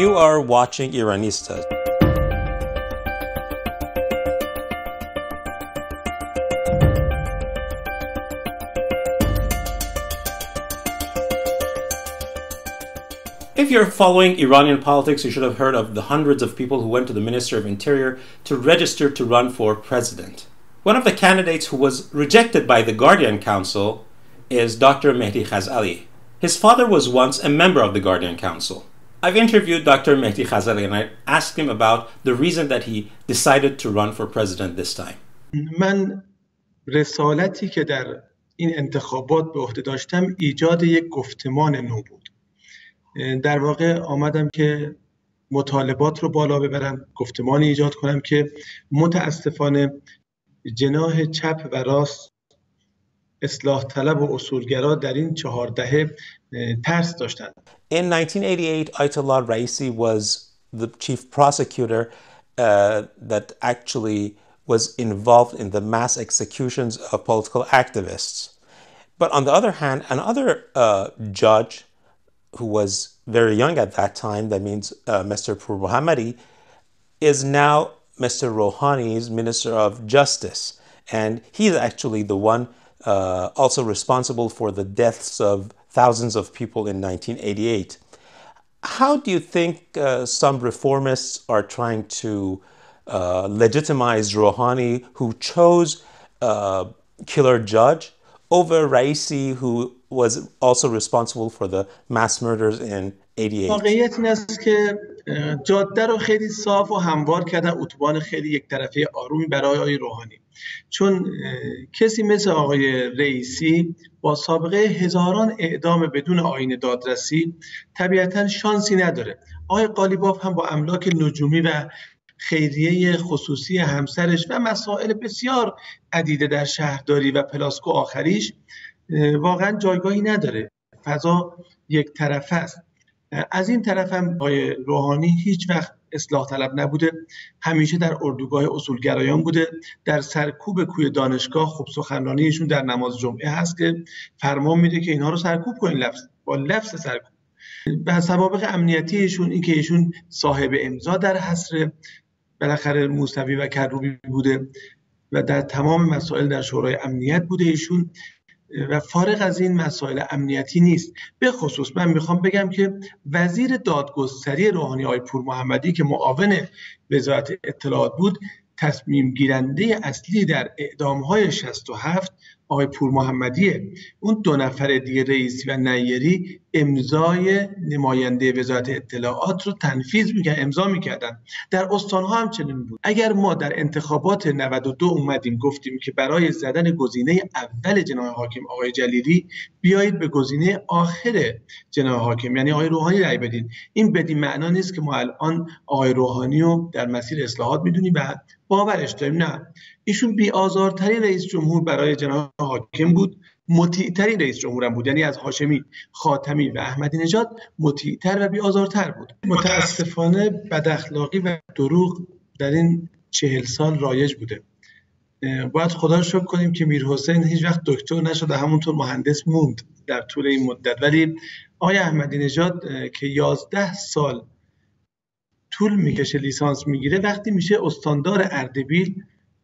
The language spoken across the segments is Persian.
You are watching Iranistas. If you're following Iranian politics, you should have heard of the hundreds of people who went to the Ministry of Interior to register to run for president. One of the candidates who was rejected by the Guardian Council is Dr. Mehdi Khazali. His father was once a member of the Guardian Council. I've interviewed Dr. Mehdi Khazali and I asked him about the reason that he decided to run for president this time. من رسالتی که در این انتخابات به عهده داشتم ایجاد یک گفتمان نو بود. در واقع آمدم که مطالبات رو بالا ببرم، گفتمانی ایجاد کنم که متاسفانه جناح چپ و راست، اصلاح طلب و اصولگرا در این 4 دهه ترس داشتند. In 1988, Ayatollah Raisi was the chief prosecutor that actually was involved in the mass executions of political activists. But on the other hand, another judge who was very young at that time, that means Mr. Mohammadi, is now Mr. Rouhani's Minister of Justice. And he's actually the one also responsible for the deaths of thousands of people in 1988. How do you think some reformists are trying to legitimize Rouhani, who chose killer judge, over Raisi, who was also responsible for the mass murders in 88? واقعیت این است که جاده رو خیلی صاف و هموار کردن، اتوبان خیلی یک طرفه آرومی برای آقای روحانی. چون کسی مثل آقای رئیسی با سابقه هزاران اعدام بدون آیین دادرسی طبیعتاً شانسی نداره. آقای قالیباف هم با املاک نجومی و خیریه خصوصی همسرش و مسائل بسیار عدیده در شهرداری و پلاسکو آخریش واقعا جایگاهی نداره. فضا یک طرفه است. از این طرف هم آقای روحانی هیچ وقت اصلاح طلب نبوده، همیشه در اردوگاه اصولگرایان بوده. در سرکوب کوی دانشگاه خب سخنرانیشون در نماز جمعه هست که فرمان میده که اینها رو سرکوب کنین، با لفظ سرکوب. به سوابق امنیتی ایشون این که ایشون صاحب امضا در حصر بالاخره موسوی و کروبی بوده و در تمام مسائل در شورای امنیت بوده ایشون، و فارغ از این مسائل امنیتی نیست. به خصوص من میخوام بگم که وزیر دادگستری روحانی آقای پور محمدی که معاون وزارت اطلاعات بود، تصمیم گیرنده اصلی در اعدام‌های 67 آقای پور محمدیه. اون 2 نفر دیگه رئیسی و نیری امضای نماینده وزارت اطلاعات رو تنفیذ میکردن، امضا میکردن. در استان‌ها هم چنین بود. اگر ما در انتخابات 92 اومدیم گفتیم که برای زدن گزینه اول جناح حاکم آقای جلیلی بیایید به گزینه آخر جناح حاکم یعنی آقای روحانی رأی بدین، این بدین معنا نیست که ما الان آقای روحانی رو در مسیر اصلاحات میدونیم و باورش داریم. نه، ایشون بی‌آزارترین رئیس جمهور برای جناح حاکم بود، مطیع‌ترین رئیس جمهور هم بود، یعنی از هاشمی، خاتمی و احمدی نژاد مطیع‌تر و بی‌آزارتر بود. متاسفانه بداخلاقی و دروغ در این 40 سال رایج بوده. باید خدا رو شکر کنیم که میرحسین هیچ وقت دکتر نشد و همونطور مهندس موند در طول این مدت. ولی آقای احمدی نژاد که 11 سال طول میکشه لیسانس میگیره، وقتی میشه استاندار اردبیل،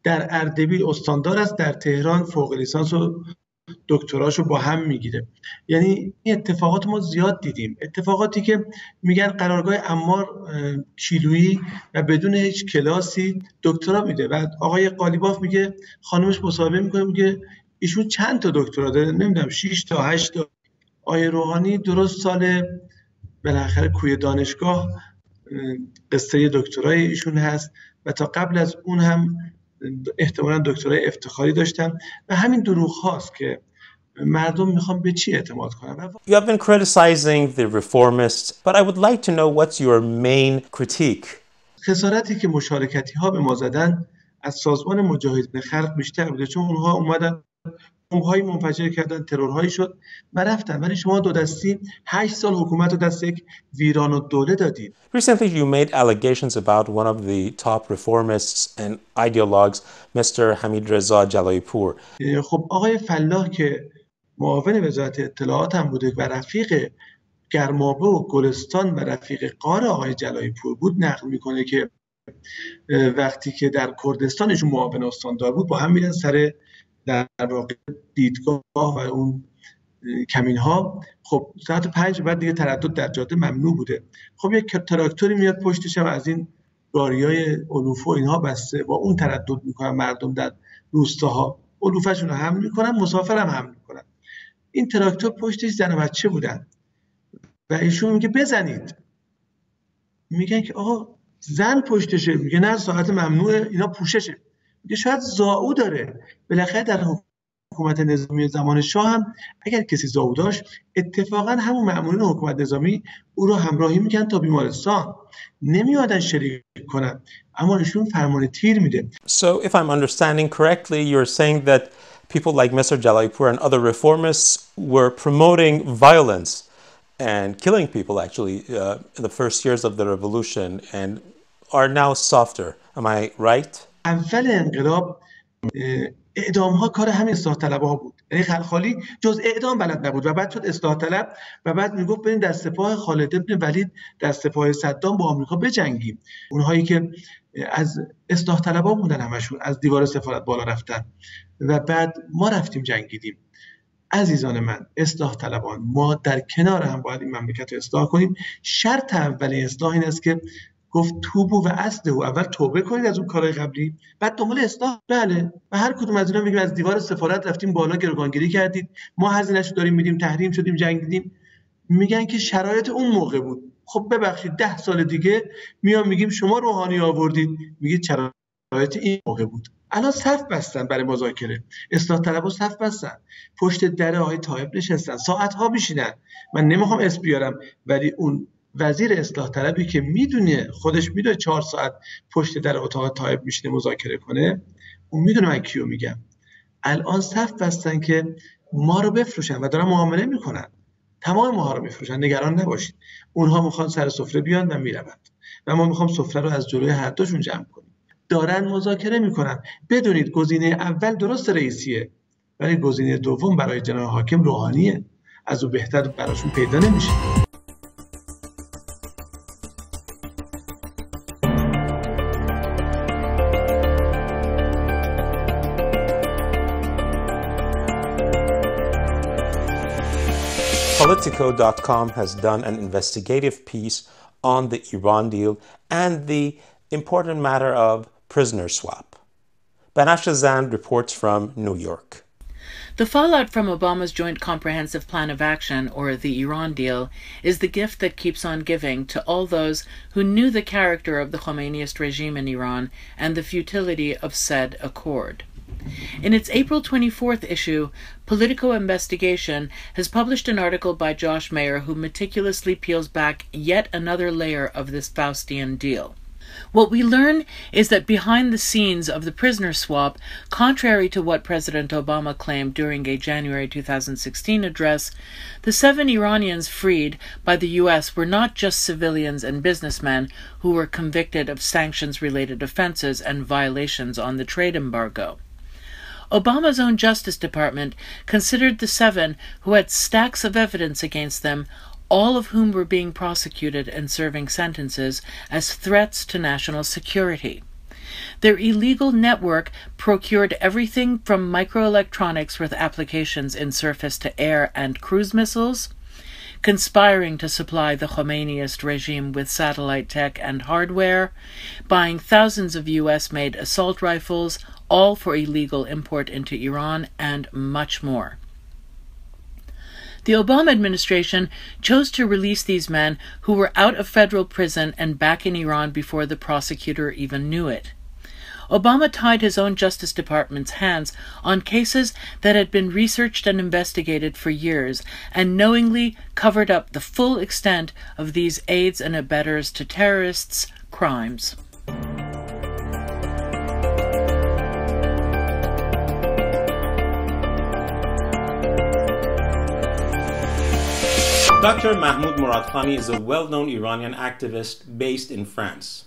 در اردبیل استاندار است، در تهران فوق لیسانس و دکتراشو با هم میگیره. یعنی این اتفاقات ما زیاد دیدیم، اتفاقاتی که میگن قرارگاه عمار کیلویی و بدون هیچ کلاسی دکترا میده. بعد آقای قالیباف میگه خانمش مصاحبه میکنه میگه ایشون چند تا دکترا داره، نمیدونم 6 تا 8 تا. آقای روحانی درست سال بالاخره کوی دانشگاه قصه دکترای ایشون هست و تا قبل از اون هم احتمالاً دکترای افتخاری داشتن و همین دروغ هاست که مردم میخوان به چی اعتماد کنن. You have been criticizing the reformists, but I would like to know what's your main critique. خسارتی که مشارکتی ها به ما زدن از سازمان مجاهدین خلق بیشتر بوده، چون اونها اومدن بمب‌های منفجر کردن، ترورهایی شد و رفتن، ولی شما دو دستی 8 سال حکومت رو دست یک ویران و دوله دادید. Recently you made allegations about one of the top reformists and ideologues, Mr. Hamid Reza Jalalpur. خب آقای فلاح که معاون وزارت اطلاعات هم بوده و رفیق گرمابه و گلستان و رفیق غار آقای جلایی پور بود نقل میکنه که وقتی که در کردستانشون معاون استاندار بود با هم میرن سر در واقع دیدگاه و اون کمین ها. خب ساعت 5 بعد دیگه تردد در جاده ممنوع بوده. خب یک تراکتوری میاد پشتش هم از این گاریای علوفه و اینها بسته، با اون تردد میکنن مردم در روستاها، علوفه‌شون رو حمل میکنن، مسافر هم حمل میکنن. این تراکتور پشتش زن و بچه بودن و ایشون میگه بزنید. میگن که آقا زن پشتشه، میگه نه ساعت ممنوعه، اینا پوششه. میگه شاید زائو داره. بالاخره در حکومت نظامی زمان شاه هم اگر کسی زائو داشت اتفاقا همون مأمورین حکومت نظامی او رو همراهی میکنن تا بیمارستان، نمیادن شریک کنن، اما ایشون فرمان تیر میده. So if I'm understanding correctly, you're saying that people like Mr. Jalalpur and other reformists were promoting violence and killing people actually in the first years of the revolution and are now softer. Am I right? اول انقلاب اعدام ها کار همین اصلاح طلبها بود. یعنی خلخالی جز اعدام بلد نبود و بعد شد اصلاح طلب و بعد میگفت بریم در سپاه خالد بن ولید، در سپاه صدام با آمریکا بجنگیم. اونهایی که از اصلاح طلبها بودن همشون از دیوار سفارت بالا رفتن و بعد ما رفتیم جنگیدیم. عزیزان من، اصلاح طلبان، ما در کنار هم باید این مملکت رو اصلاح کنیم. شرط اولی اصلاح این است که گفت توبو و اصلحوا، اول توبه کنید از اون کارهای قبلی، بعد دنبال اصلاح. بله، و هر کدوم از اینا میگیم از دیوار سفارت رفتیم بالا گروگانگیری کردید، ما هزینه‌شو داریم میدیم، تحریم شدیم، جنگیدیم. میگن که شرایط اون موقع بود. خب ببخشید 10 سال دیگه میام میگیم شما روحانی آوردید، میگید شرایط این موقع بود. الان صف بستن برای مذاکره، اصلاح طلبها صف بستن، پشت در آقای طایب نشستن، ساعت‌ها میشینن. من نمیخوام اسم بیارم ولی اون وزیر اصلاح طلبی که میدونه، خودش میدونه 4 ساعت پشت در اتاق طایب میشینه مذاکره کنه، اون میدونه من کیو میگم. الان صف بستن که ما رو بفروشن و دارن معامله میکنن، تمام ماها رو میفروشن، نگران نباشید. اونها میخوان سر سفره بیان و میروند و ما میخوام سفره رو از جلوی هر دوشون جمع کنیم. دارن مذاکره میکنن. بدونید گزینه اول درست رئیسیه ولی گزینه دوم برای جناب حاکم روحانیه، از او بهتر براشون پیدا نمیشه. Politico.com has done an investigative piece on the Iran deal and the important matter of prisoner swap. Banafsheh Zand reports from New York. The fallout from Obama's Joint Comprehensive Plan of Action, or the Iran deal, is the gift that keeps on giving to all those who knew the character of the Khomeinist regime in Iran and the futility of said accord. In its April 24th issue, Politico Investigation has published an article by Josh Mayer who meticulously peels back yet another layer of this Faustian deal. What we learn is that behind the scenes of the prisoner swap, contrary to what President Obama claimed during a January 2016 address, the 7 Iranians freed by the U.S. were not just civilians and businessmen who were convicted of sanctions-related offenses and violations on the trade embargo. Obama's own Justice Department considered the 7 who had stacks of evidence against them, all of whom were being prosecuted and serving sentences, as threats to national security. Their illegal network procured everything from microelectronics with applications in surface-to-air and cruise missiles, conspiring to supply the Khomeinist regime with satellite tech and hardware, buying thousands of U.S.-made assault rifles, all for illegal import into Iran, and much more. The Obama administration chose to release these men who were out of federal prison and back in Iran before the prosecutor even knew it. Obama tied his own Justice Department's hands on cases that had been researched and investigated for years and knowingly covered up the full extent of these aids and abettors to terrorists' crimes. Dr. Mahmoud Moradkhani is a well-known Iranian activist based in France.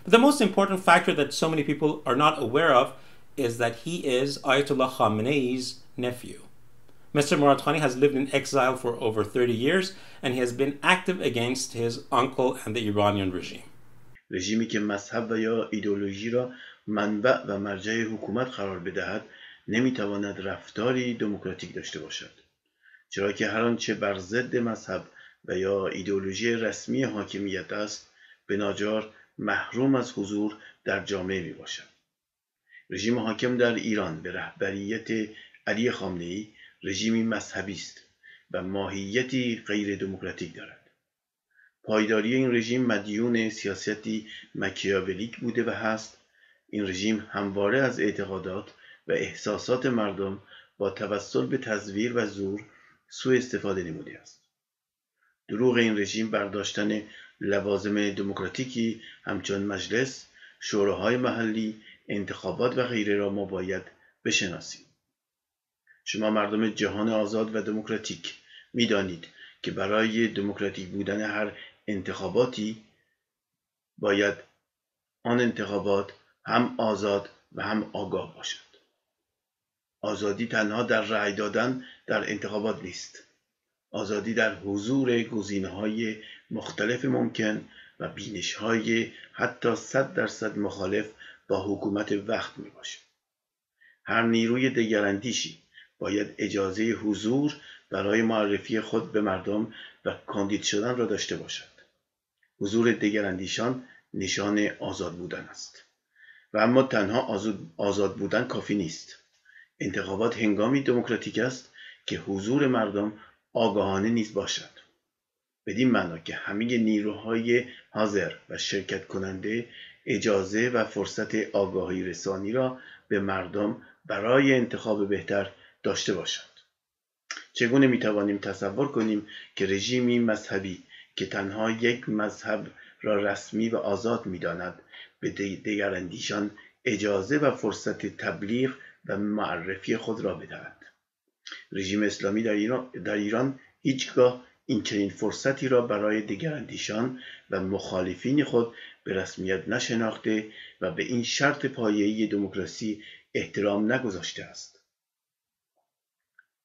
But the most important factor that so many people are not aware of is that he is Ayatollah Khamenei's nephew. Mr. Moradkhani has lived in exile for over 30 years and he has been active against his uncle and the Iranian regime. رژیمی که مذهب و یا ایدئولوژی را منبع و مرجع حکومت قرار بدهد نمیتواند رفتاری دموکراتیک داشته باشد، چرا که هر آنچه بر ضد مذهب و یا ایدئولوژی رسمی حاکمیت است به ناچار محروم از حضور در جامعه می باشد. رژیم حاکم در ایران به رهبریت علی خامنه‌ای رژیمی مذهبی است و ماهیتی غیر دموکراتیک دارد. پایداری این رژیم مدیون سیاستی مکیاولیک بوده و هست. این رژیم همواره از اعتقادات و احساسات مردم با توسل به تزویر و زور سوء استفاده نموده است. دروغ این رژیم برداشتن لوازم دموکراتیکی همچون مجلس، شوراهای محلی، انتخابات و غیره را ما باید بشناسیم. شما مردم جهان آزاد و دموکراتیک می‌دانید که برای دموکراتیک بودن هر انتخاباتی باید آن انتخابات هم آزاد و هم آگاه باشد. آزادی تنها در رأی دادن در انتخابات نیست. آزادی در حضور گزینه‌های مختلف ممکن و بینش‌های حتی 100% مخالف با حکومت وقت میباشد. هر نیروی دگراندیشی باید اجازه حضور برای معرفی خود به مردم و کاندید شدن را داشته باشد. حضور دگراندیشان نشان آزاد بودن است. و اما تنها آزاد بودن کافی نیست. انتخابات هنگامی دموکراتیک است که حضور مردم آگاهانه نیز باشد. بدین معنا که همه نیروهای حاضر و شرکت کننده اجازه و فرصت آگاهی رسانی را به مردم برای انتخاب بهتر داشته باشند. چگونه میتوانیم تصور کنیم که رژیمی مذهبی که تنها یک مذهب را رسمی و آزاد می‌داند به دگراندیشان اجازه و فرصت تبلیغ و معرفی خود را بدهد؟ رژیم اسلامی در ایران هیچگاه این چنین فرصتی را برای دگراندیشان و مخالفین خود به رسمیت نشناخته و به این شرط پایه‌ای دموکراسی احترام نگذاشته است.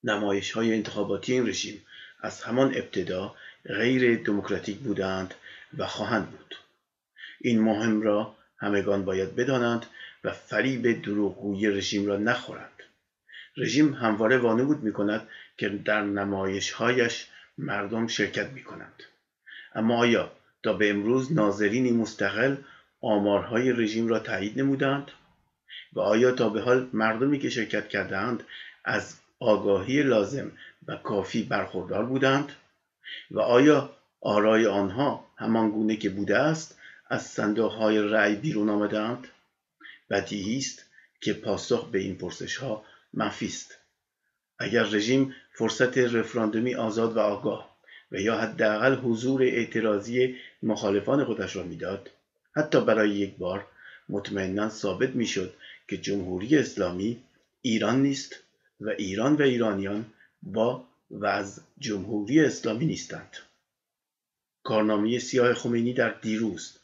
نمایش‌های انتخاباتی این رژیم از همان ابتدا غیر دموکراتیک بودند و خواهند بود. این مهم را همگان باید بدانند و فریب دروغگویی رژیم را نخورند. رژیم همواره وانمود می‌کند که در نمایش‌هایش مردم شرکت می‌کنند. اما آیا تا به امروز ناظرینی مستقل آمارهای رژیم را تایید نمودند؟ و آیا تا به حال مردمی که شرکت کردند از آگاهی لازم و کافی برخوردار بودند؟ و آیا آرای آنها همان گونه که بوده است از صندوق‌های رأی بیرون آمدند؟ بدیهی است که پاسخ به این پرسش‌ها منفی است. اگر رژیم فرصت رفراندومی آزاد و آگاه و یا حداقل حضور اعتراضی مخالفان خودش را میداد، حتی برای یک بار مطمئناً ثابت میشد که جمهوری اسلامی ایران نیست و ایران و ایرانیان با و از جمهوری اسلامی نیستند. کارنامه سیاه خمینی در دیروز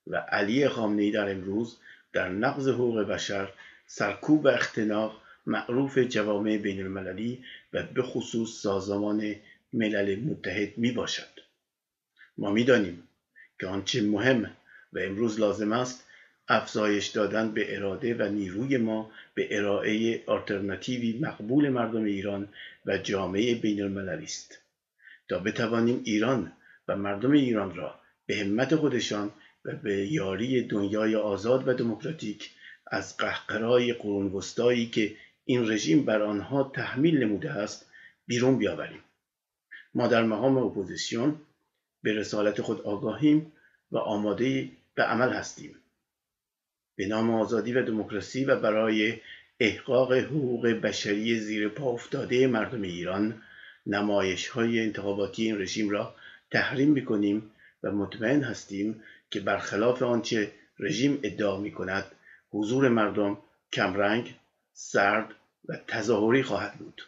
و علی خامنه‌ای در امروز در نقض حقوق بشر، سرکوب و اختناق معروف جوامع بین المللی و به خصوص سازمان ملل متحد می باشد. ما می دانیم که آنچه مهم و امروز لازم است افزایش دادن به اراده و نیروی ما به ارائه آلترناتیوی مقبول مردم ایران و جامعه بین المللی است تا بتوانیم ایران و مردم ایران را به همت خودشان و به یاری دنیای آزاد و دموکراتیک از قهقرای قرون وسطایی که این رژیم بر آنها تحمیل نموده است بیرون بیاوریم. ما در مقام اپوزیسیون به رسالت خود آگاهیم و آماده به عمل هستیم. به نام آزادی و دموکراسی و برای احقاق حقوق بشری زیر پا افتاده مردم ایران نمایش‌های انتخاباتی این رژیم را تحریم می‌کنیم و مطمئن هستیم که برخلاف آنچه رژیم ادعا می‌کند حضور مردم کمرنگ، سرد و تظاهری خواهد بود.